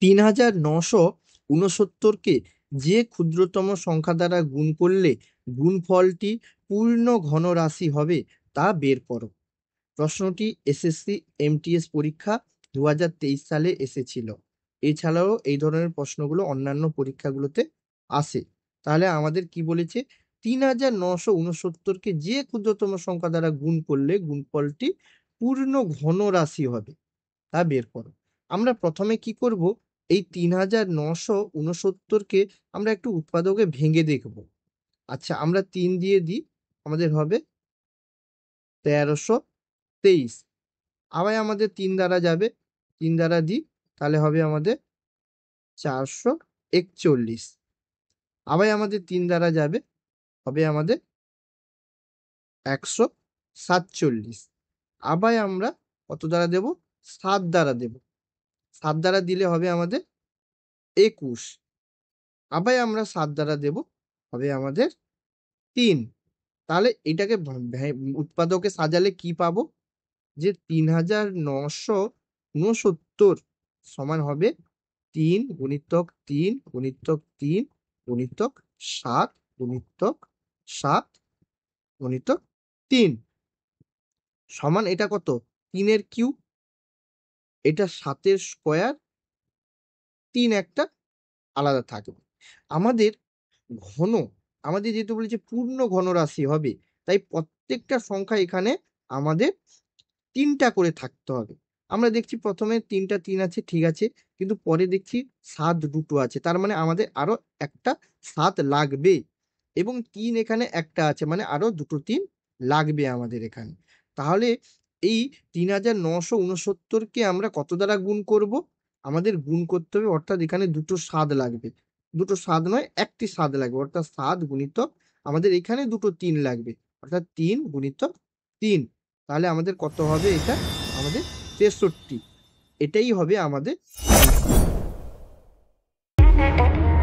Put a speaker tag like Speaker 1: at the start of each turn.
Speaker 1: ৩৯৬৯কে যে ক্ষুদ্রতম সংখ্যা দ্বারা গুণ করলে গুণফলটি পূর্ণ ঘন রাশি হবে তা বের করো। প্রশ্নটি এসএসসি এমটিএস পরীক্ষা 2023 সালে এসেছিল। এছাড়াও এই ধরনের প্রশ্নগুলো অন্যান্য পরীক্ষাগুলোতে আসে। তাহলে আমাদের কি বলেছে, ৩৯৬৯কে যে ক্ষুদ্রতম সংখ্যা দ্বারা গুণ করলে গুণফলটি পূর্ণ ঘন রাশি হবে তা বের করো। আমরা প্রথমে কি করব, এই ৩৯৬৯কে আমরা একটু উৎপাদকে ভেঙে দেখব। আচ্ছা, আমরা ৩ দিয়ে দিই, আমাদের হবে ১৩২৩। আবার আমাদের ৩ দ্বারা যাবে, ৩ দ্বারা দিই, তাহলে হবে আমাদের ৪৪১। আবার আমাদের ৩ দ্বারা যাবে, হবে আমাদের ১৪৭। আবার আমরা কত দ্বারা দেব, ৭ দ্বারা দেব। ৭ দ্বারা দিলে হবে আমাদের ২১। আবার আমরা ৭ দ্বারা দেব, হবে আমাদের ৩। তাহলে এটাকে উৎপাদকে সাজালে কি পাবো, যে ৩৯৬৯ সমান হবে ৩ গুণিতক ৩ গুণিতক ৩ গুণিতক ৭ গুণিতক ৭ গুণিতক ৩ সমান এটা কত, ৩ এর কিউব, এটা ৭ এর স্কোয়ার, ৩ একটা আলাদা থাকবে। আমাদের ঘন, আমাদের যেহেতু বলেছে পূর্ণ ঘন রাশি হবে, তাই প্রত্যেকটা সংখ্যা এখানে আমাদের ৩টা করে থাকতে হবে। আমরা দেখছি প্রথমে ৩টা ৩ আছে, ঠিক আছে, কিন্তু পরে দেখছি ৭ দুটো আছে, তার মানে আমাদের আরো একটা ৭ লাগবে, এবং ৩ এখানে একটা আছে, মানে আরো দুটো ৩ লাগবে আমাদের এখানে। তাহলে এই ৩৯৬৯কে আমরা কত দ্বারা গুণ করব, আমাদের গুণ করতে হবে, অর্থাৎ এখানে দুটো ৭ লাগবে, দুটো ৭ নয়, একটি ৭ লাগবে, অর্থাৎ ৭ গুণিতক আমাদের এখানে দুটো ৩ লাগবে, অর্থাৎ ৩ গুণিতক ৩। তাহলে আমাদের কত হবে, এটা আমাদের 63। এটাই হবে আমাদের অ্যান্সার।